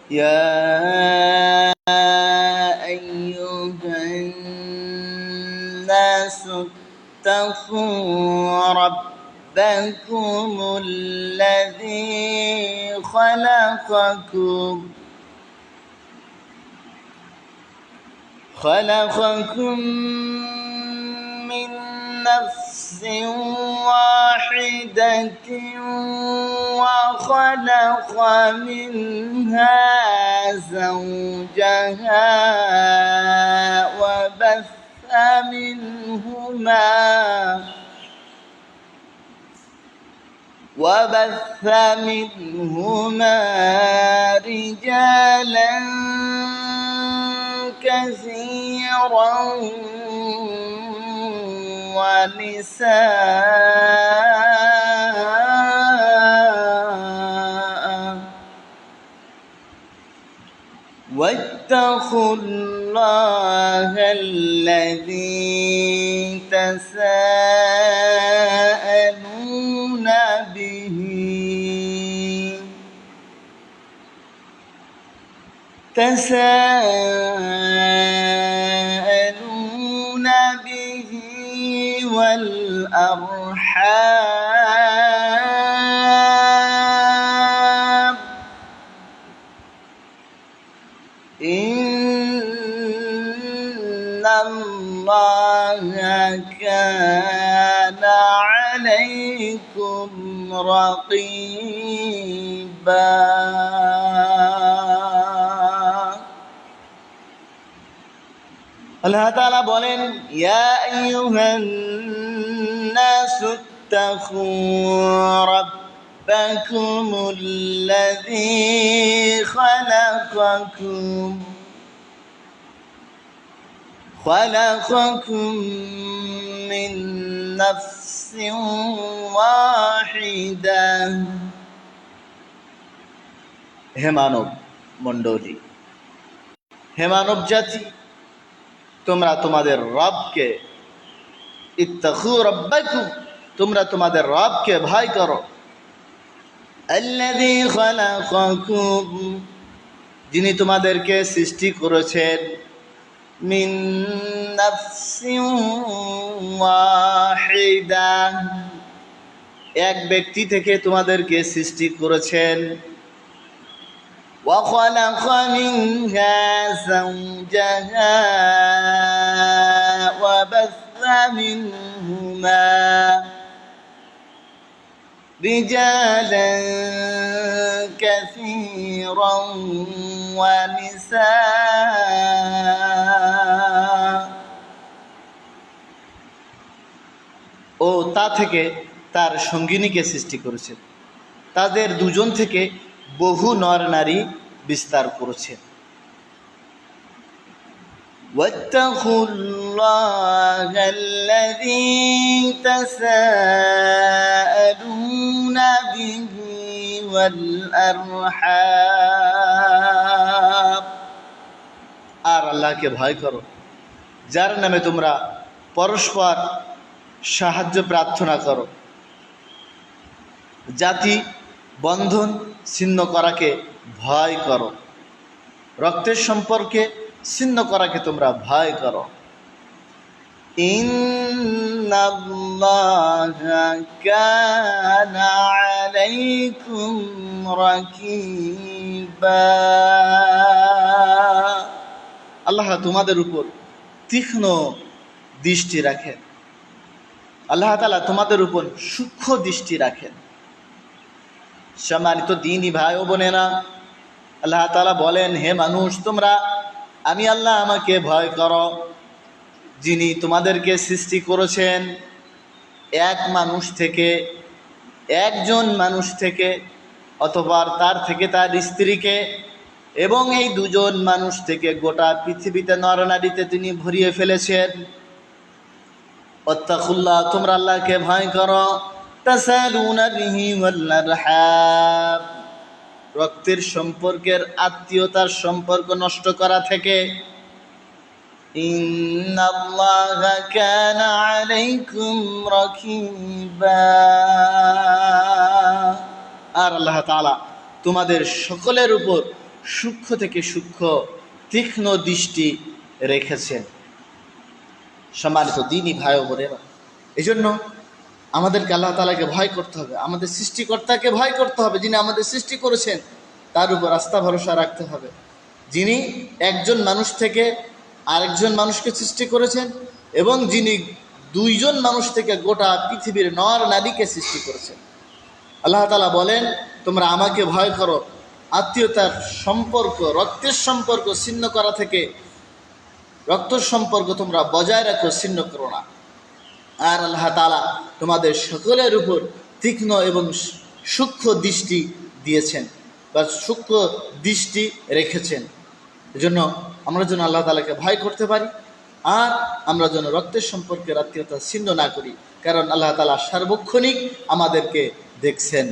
يا أيها الناس اتقوا ربكم الذي خلقكم من نفس واحدة وخلق منها زوجها وبث منهما رجالا كثيرا ونساء واتقوا الله الذي تساءلون به والأرحام إن الله كان عليكم رقيبا আল্লাহ তাআলা বলেন ইয়া আইয়ুহান নাসু ইত্তাকু রাব্বাকুমুল্লাযী খালাকাকুম মিন নাফসিন ওয়াহিদাহ। হে মানব মণ্ডলী, হে মানব জাতি, তোমরা তোমাদের রবকে ইত্তাকু রাব্বাকুম, তোমরা তোমাদের রবকে ভয় করো। আল্লাযী খালাকাকুম, যিনি তোমাদেরকে সৃষ্টি করেছেন, মিন নাফসিন ওয়াহিদাহ, এক ব্যক্তি থেকে তোমাদেরকে সৃষ্টি করেছেন। وخلق منها زوجها وبث منهما رجالا كثيرا ونساء, ও তা থেকে তার সঙ্গিনীকে সৃষ্টি করেছেন, তাদের দুজন থেকে বহু নর নারী বিস্তার করেছেন। ওয়াত্তাকুল্লাহাল্লাযী তাসাআলুনা বিহি ওয়াল আরহাম, আর আল্লাহকে ভয় করো যার নামে তোমরা পরস্পর সাহায্য প্রার্থনা করো। জাতি বন্ধন ছিন্ন করাকে ভয় করো, রক্তের সম্পর্কে ছিন্ন করাকে তোমরা ভয় করো। ইন্নাল্লাহা কানা আলাইকুম রাকিবা, আল্লাহ তোমাদের উপর তীক্ষ্ণ দৃষ্টি রাখেন। আল্লাহ তাআলা তোমাদের উপর সূক্ষ্ম দৃষ্টি রাখেন। সম্মানিত দ্বীনি ভাই ও বোনেরা, আল্লাহ তাআলা বলেন হে মানুষ, তোমরা আমি আল্লাহ আমাকে ভয় করো, যিনি তোমাদেরকে সৃষ্টি করেছেন এক মানুষ থেকে, একজন মানুষ থেকে, অথবা তার থেকে তার স্ত্রীকে, এবং এই দুজন মানুষ থেকে গোটা পৃথিবীতে নরনারীতে তিনি ভরিয়ে ফেলেছেন। ওয়াত্তাকুল্লাহ, তোমরা আল্লাহকে ভয় করো। তাসালুনা বিহি ওয়াল আরহাম, রক্তের সম্পর্কের আত্মীয়তার সম্পর্ক নষ্ট করা থেকে। ইন্নাল্লাহা কানা আলাইকুম রাকিবা, আর আল্লাহ তাআলা তোমাদের সকলের উপর সূক্ষ্ম থেকে সূক্ষ্ম তীক্ষ্ণ দৃষ্টি রেখেছেন। সম্মানিত দিনী ভাই ও বোনেরা, এই জন্য আমাদেরকে আল্লাহ তাআলাকে ভয় করতে হবে, আমাদের সৃষ্টিকর্তাকে ভয় করতে হবে, যিনি আমাদের সৃষ্টি করেছেন তার উপর আস্থা ভরসা রাখতে হবে, যিনি একজন মানুষ থেকে আরেকজন মানুষকে সৃষ্টি করেছেন এবং যিনি দুইজন মানুষ থেকে গোটা পৃথিবীর নর নারীকে সৃষ্টি করেছেন। আল্লাহ তাআলা বলেন, তোমরা আমাকে ভয় করো, আত্মীয়তার সম্পর্ক, রক্তের সম্পর্ক ছিন্ন করা থেকে রক্ত সম্পর্ক তোমরা বজায় রাখো, ছিন্ন করো না। আর আল্লাহ তাআলা তোমাদের সকলের উপর তীক্ষ্ণ এবং সূক্ষ্ম দৃষ্টি দিয়েছেন বা সূক্ষ্ম দৃষ্টি রেখেছেন। এজন্য আমরা যেন আল্লাহ তাআলাকে ভয় করতে পারি আর আমরা যেন রক্তের সম্পর্কের আত্মীয়তা ছিন্ন না করি, কারণ আল্লাহ তাআলা সার্বক্ষণিক আমাদেরকে দেখছেন।